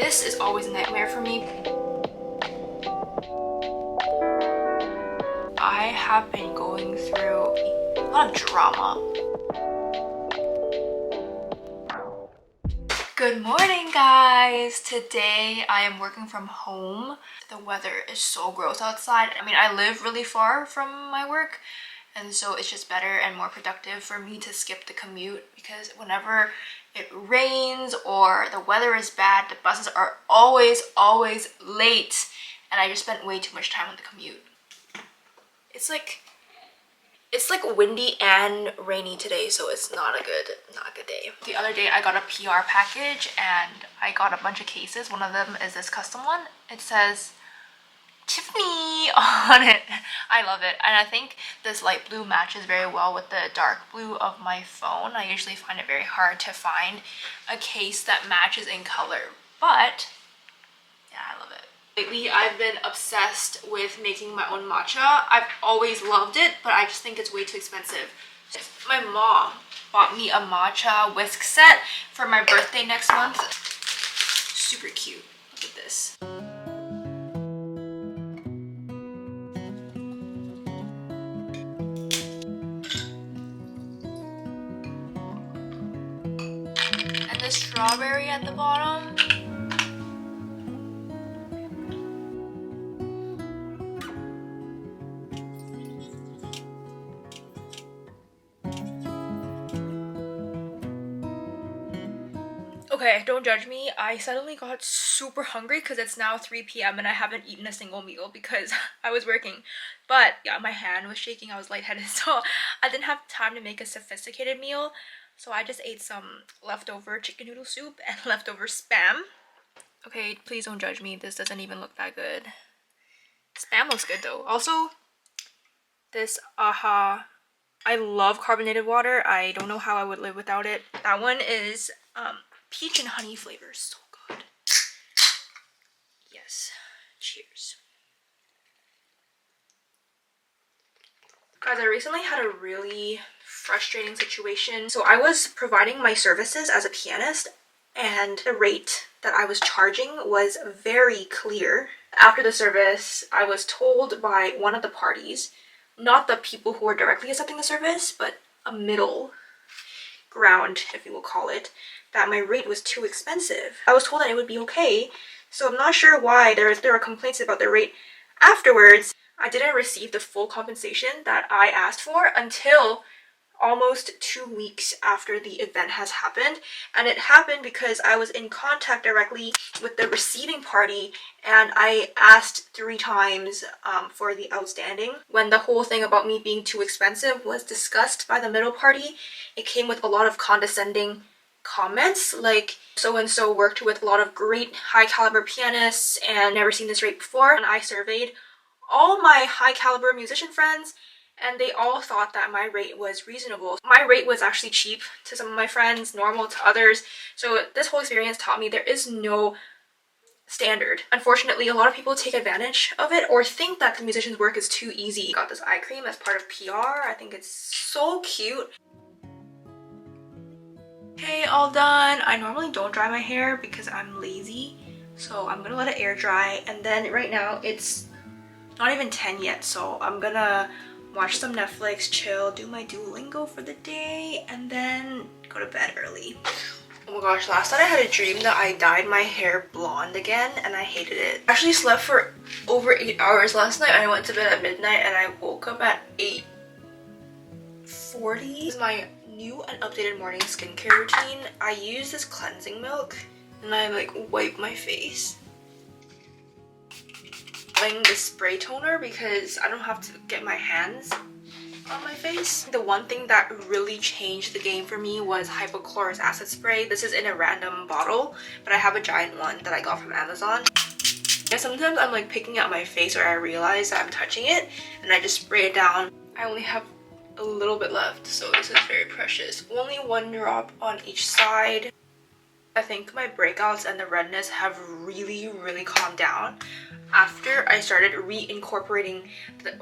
This is always a nightmare for me. I have been going through a lot of drama. Good morning, guys! Today I am working from home. The weather is so gross outside. I mean, I live really far from my work, and so it's just better and more productive for me to skip the commute, because whenever it rains or the weather is bad, the buses are always late, and I just spent way too much time on the commute. It's like windy and rainy today, so it's not a good day. The other day I got a PR package and I got a bunch of cases. One of them is this custom one. It says Tiffany on it. I love it, and I think this light blue matches very well with the dark blue of my phone. I usually find it very hard to find a case that matches in color, but yeah, I love it. Lately, I've been obsessed with making my own matcha. I've always loved it, but I just think it's way too expensive. My mom bought me a matcha whisk set for my birthday next month. Super cute. Look at this. And the strawberry at the bottom. Okay, don't judge me. I suddenly got super hungry because it's now 3 p.m. and I haven't eaten a single meal because I was working. But yeah, my hand was shaking, I was lightheaded, so I didn't have time to make a sophisticated meal. So I just ate some leftover chicken noodle soup and leftover Spam. Okay, please don't judge me. This doesn't even look that good. Spam looks good though. Also, this AHA. I love carbonated water. I don't know how I would live without it. That one is peach and honey flavors. So good. Yes. Cheers. Guys, I recently had a really frustrating situation. So I was providing my services as a pianist, and the rate that I was charging was very clear. After the service, I was told by one of the parties, not the people who were directly accepting the service, but a middle ground, if you will call it, that my rate was too expensive. I was told that it would be okay, so I'm not sure why there were complaints about the rate afterwards. I didn't receive the full compensation that I asked for until almost 2 weeks after the event has happened, and it happened because I was in contact directly with the receiving party and I asked 3 times for the outstanding. When the whole thing about me being too expensive was discussed by the middle party, it came with a lot of condescending comments like so and so worked with a lot of great high caliber pianists and never seen this rate before. And I surveyed all my high caliber musician friends and they all thought that my rate was reasonable. My rate was actually cheap to some of my friends, normal to others. So this whole experience taught me there is no standard. Unfortunately, a lot of people take advantage of it or think that the musician's work is too easy. Got this eye cream as part of PR. I think it's so cute. Okay, all done. I normally don't dry my hair because I'm lazy, so I'm gonna let it air dry. And then right now it's not even 10 yet, so I'm gonna watch some Netflix, chill, do my Duolingo for the day, and then go to bed early. Oh my gosh, last night I had a dream that I dyed my hair blonde again and I hated it. I actually slept for over 8 hours last night. I went to bed at midnight and I woke up at 8:40. This is my new and updated morning skincare routine. I use this cleansing milk and I like wipe my face. Using this spray toner because I don't have to get my hands on my face. The one thing that really changed the game for me was hypochlorous acid spray. This is in a random bottle, but I have a giant one that I got from Amazon. And sometimes I'm like picking at my face or I realize that I'm touching it and I just spray it down. I only have a little bit left, so this is very precious. Only 1 drop on each side. I think my breakouts and the redness have really calmed down after I started reincorporating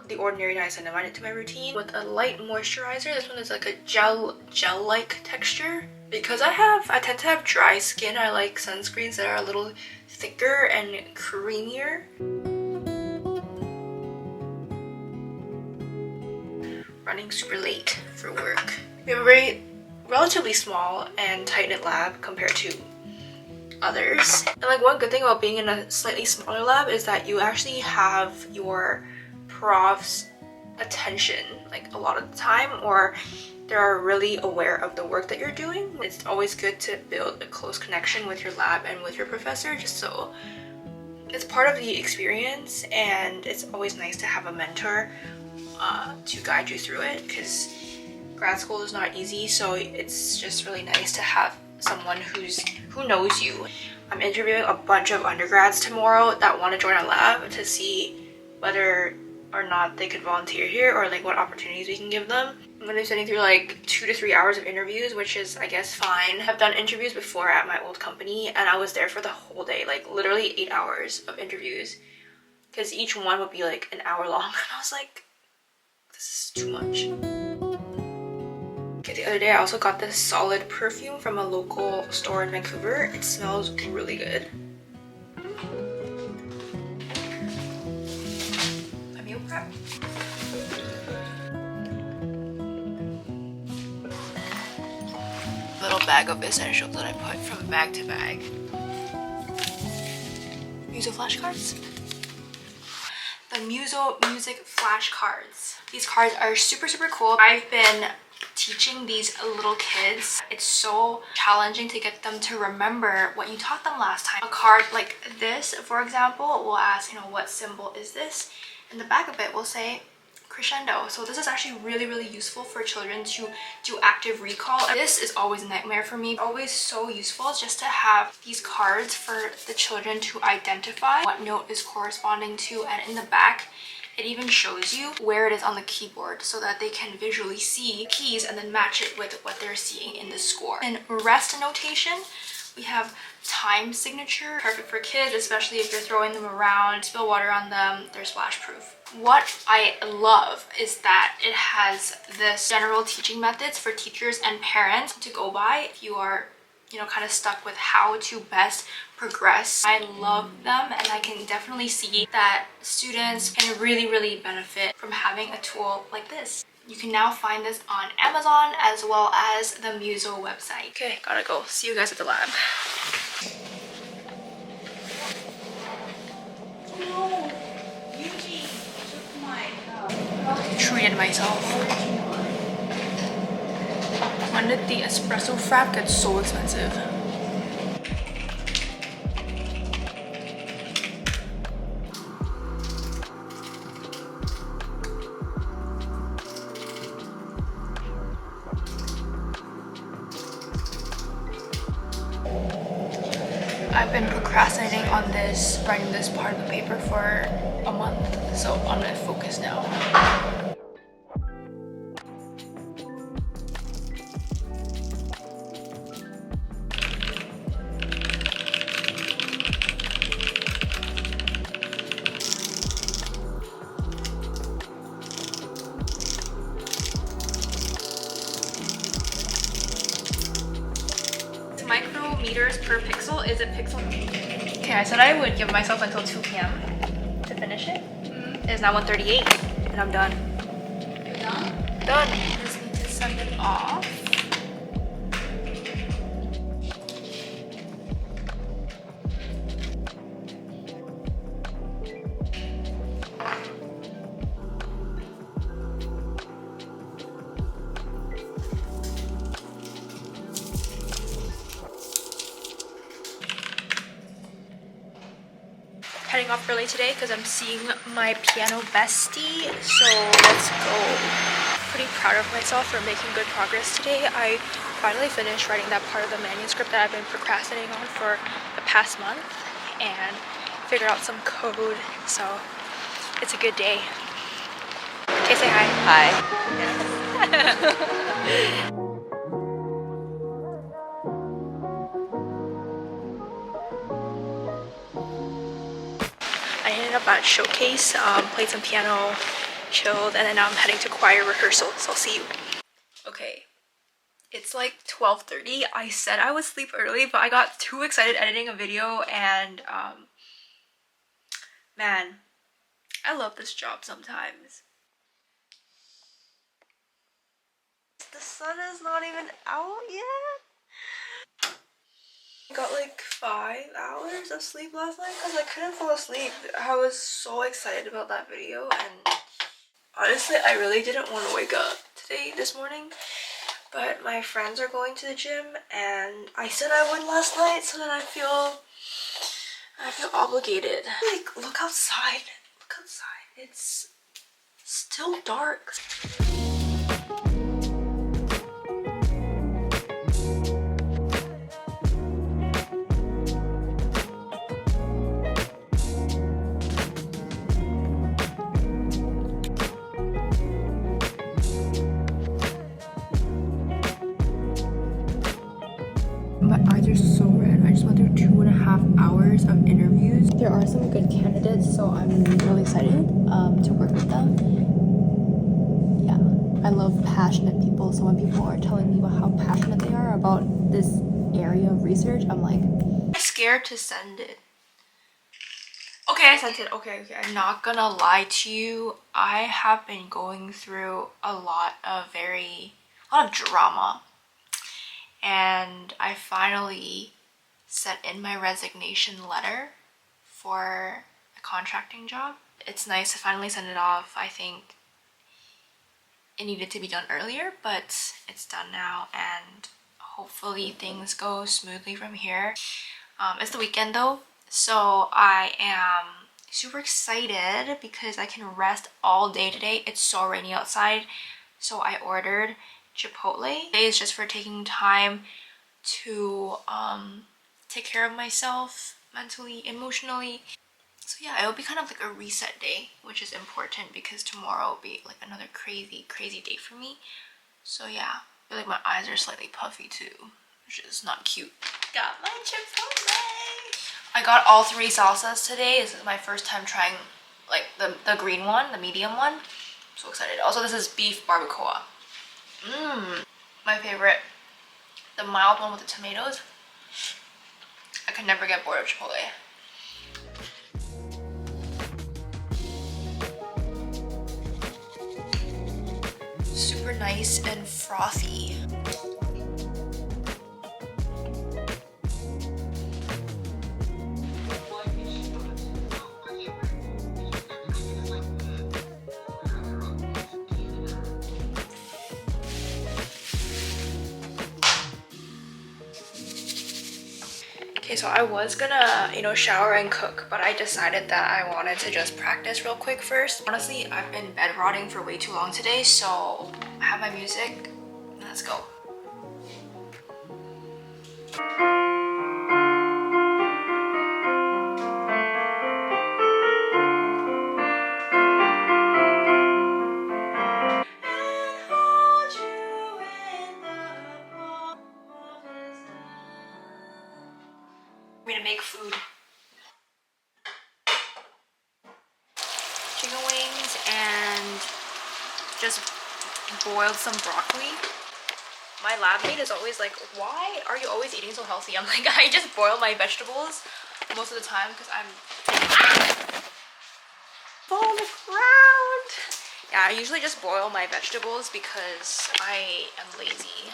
the ordinary niacinamide into my routine with a light moisturizer. This one is like a gel-like texture. Because I tend to have dry skin, I like sunscreens that are a little thicker and creamier. Running super late for work. We have a very relatively small and tight-knit lab compared to others. And like one good thing about being in a slightly smaller lab is that you actually have your prof's attention like a lot of the time, or they're really aware of the work that you're doing. It's always good to build a close connection with your lab and with your professor, just so it's part of the experience, and it's always nice to have a mentor to guide you through it, because grad school is not easy, so it's just really nice to have someone who knows you. I'm interviewing a bunch of undergrads tomorrow that want to join our lab to see whether or not they could volunteer here, or like what opportunities we can give them. I'm going to be sitting through like 2 to 3 hours of interviews, which is, I guess, fine. I've done interviews before at my old company, and I was there for the whole day, like literally 8 hours of interviews, because each one would be like an hour long, and I was like, this is too much. The other day I also got this solid perfume from a local store in Vancouver. It smells really good. My meal prep. Little bag of essentials that I put from bag to bag. Muso Flash Cards. The Muso Music Flash Cards. These cards are super cool. I've been teaching these little kids. It's so challenging to get them to remember what you taught them last time. A card like this, for example, will ask, what symbol is this? And the back of it will say crescendo. So this is actually really useful for children to do active recall. This is always a nightmare for me. Always so useful just to have these cards for the children to identify what note is corresponding to, and in the back it even shows you where it is on the keyboard so that they can visually see keys and then match it with what they're seeing in the score. In rest notation, we have time signature, perfect for kids, especially if you're throwing them around, spill water on them, they're splash proof. What I love is that it has this general teaching methods for teachers and parents to go by if you are kind of stuck with how to best progress. I love them, and I can definitely see that students can really benefit from having a tool like this. You can now find this on Amazon as well as the Muso website. Okay, gotta go. See you guys at the lab. No, Eugene took my Treated myself. When did the espresso frap get so expensive? I've been procrastinating on writing this part of the paper for a month, so I'm gonna focus now. Micrometers per pixel is a pixel. Okay, I said I would give myself until 2 p.m. to finish it. It is now 1:38 and I'm done. You're done? Done. Just need to send it off. Heading off early today because I'm seeing my piano bestie, so let's go. Pretty proud of myself for making good progress today. I finally finished writing that part of the manuscript that I've been procrastinating on for the past month and figured out some code, so it's a good day. Okay, say hi. Hi. ended up at Showcase, played some piano, chilled, and then now I'm heading to choir rehearsal, so I'll see you. Okay, it's like 12:30. I said I would sleep early, but I got too excited editing a video, and man, I love this job sometimes. The sun is not even out yet. I got like 5 hours of sleep last night because I couldn't fall asleep. I was so excited about that video, and honestly, I really didn't want to wake up this morning. But my friends are going to the gym, and I said I would last night, so then I feel obligated. Like, look outside. Look outside. It's still dark. My eyes are so red. I just went through 2.5 hours of interviews. There are some good candidates, so I'm really excited to work with them. Yeah, I love passionate people, so when people are telling me about how passionate they are about this area of research, I'm like, I'm scared to send it. Okay, I sent it. Okay, I'm not gonna lie to you. I have been going through a lot of drama, and I finally sent in my resignation letter for a contracting job. It's nice to finally send it off. I think it needed to be done earlier, but it's done now, and hopefully things go smoothly from here. It's the weekend though, so I am super excited because I can rest all day today. It's so rainy outside, so I ordered Chipotle. Today is just for taking time to take care of myself mentally, emotionally. So yeah, it'll be kind of like a reset day, which is important because tomorrow will be like another crazy day for me. So yeah, I feel like my eyes are slightly puffy too, which is not cute. Got my Chipotle! I got all 3 salsas today. This is my first time trying like the green one, the medium one. I'm so excited. Also, this is beef barbacoa. My favorite. The mild one with the tomatoes. I can never get bored of Chipotle. Super nice and frothy. Okay, so I was gonna, shower and cook, but I decided that I wanted to just practice real quick first. Honestly, I've been bed rotting for way too long today, so I have my music. Let's go. I'm gonna make food. Chicken wings and just boiled some broccoli. My lab mate is always like, why are you always eating so healthy? I'm like, I just boil my vegetables most of the time because I'm on the ground. Yeah, I usually just boil my vegetables because I am lazy.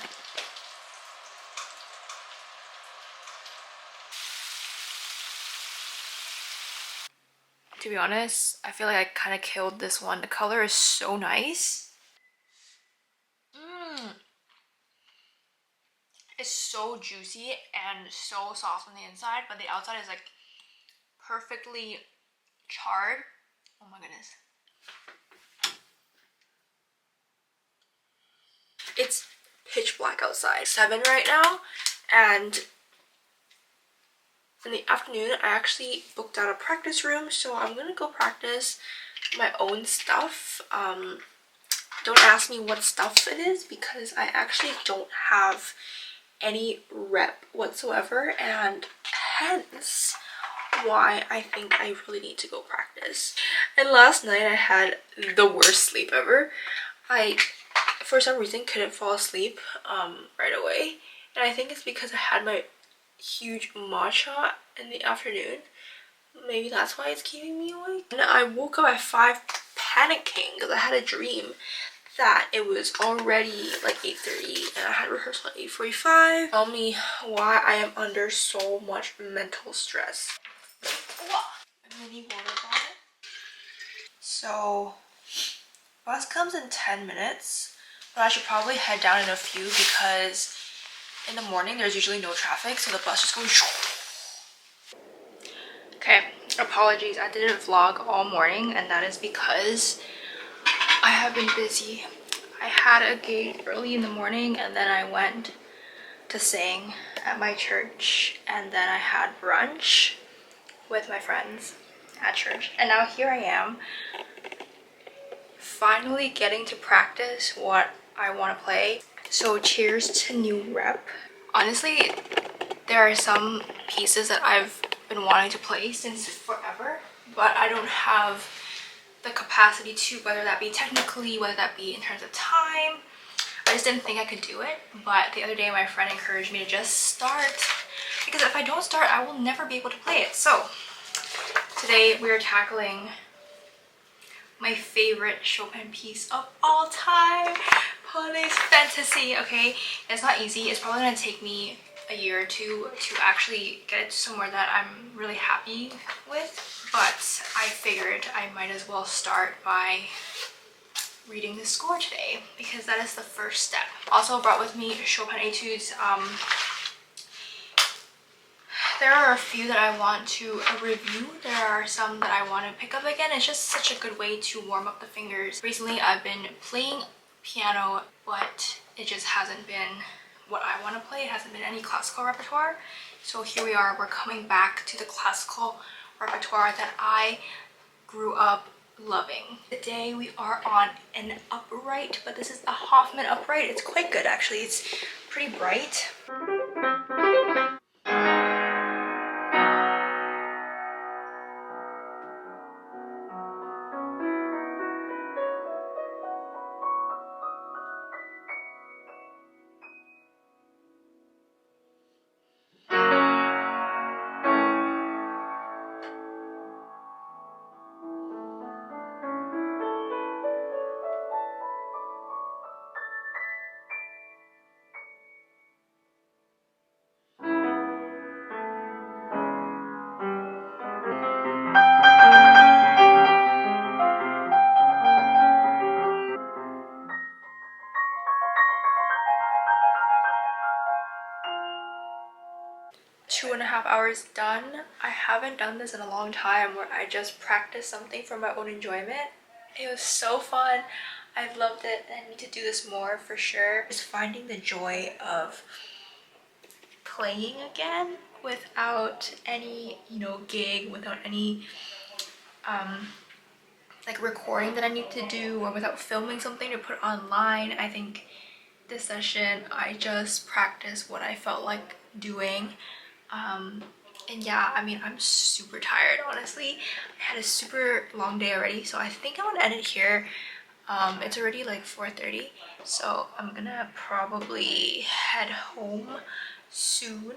To be honest, I feel like I kind of killed this one. The color is so nice. It's so juicy and so soft on the inside, but the outside is like perfectly charred. Oh my goodness. It's pitch black outside. 7 right now, and in the afternoon I actually booked out a practice room, so I'm gonna go practice my own stuff. Don't ask me what stuff it is because I actually don't have any rep whatsoever, and hence why I think I really need to go practice. And last night I had the worst sleep ever. I, for some reason, couldn't fall asleep right away. And I think it's because I had my huge matcha in the afternoon. Maybe that's why it's keeping me awake. And I woke up at 5 panicking because I had a dream that it was already like 8:30 and I had rehearsal at 8:45. Tell me why I am under so much mental stress. A mini water bottle. So, bus comes in 10 minutes, but I should probably head down in a few because in the morning there's usually no traffic, so the bus just goes. Okay, apologies, I didn't vlog all morning, and that is because I have been busy. I had a gig early in the morning, and then I went to sing at my church, and then I had brunch with my friends at church, and now here I am finally getting to practice what I want to play. So cheers to new rep. Honestly, there are some pieces that I've been wanting to play since forever, but I don't have the capacity to, whether that be technically, whether that be in terms of time. I just didn't think I could do it, but the other day my friend encouraged me to just start, because if I don't start I will never be able to play it. So today we are tackling my favorite Chopin piece of all time, Polonaise's Fantasy. Okay, it's not easy. It's probably gonna take me a year or two to actually get it to somewhere that I'm really happy with, but I figured I might as well start by reading the score today because that is the first step. Also brought with me Chopin etudes. There are a few that I want to review. There are some that I want to pick up again. It's just such a good way to warm up the fingers. Recently I've been playing piano, but it just hasn't been what I want to play. It hasn't been any classical repertoire. So here we are, we're coming back to the classical repertoire that I grew up loving. Today we are on an upright, but this is a Hoffman upright. It's quite good actually. It's pretty bright. 2.5 hours done. I haven't done this in a long time where I just practice something for my own enjoyment. It was so fun. I loved it and I need to do this more for sure. Just finding the joy of playing again without any, gig, without any like recording that I need to do, or without filming something to put online. I think this session I just practiced what I felt like doing. And yeah, I mean, I'm super tired, honestly. I had a super long day already, so I think I'm gonna end it here. It's already like 4:30, so I'm gonna probably head home soon.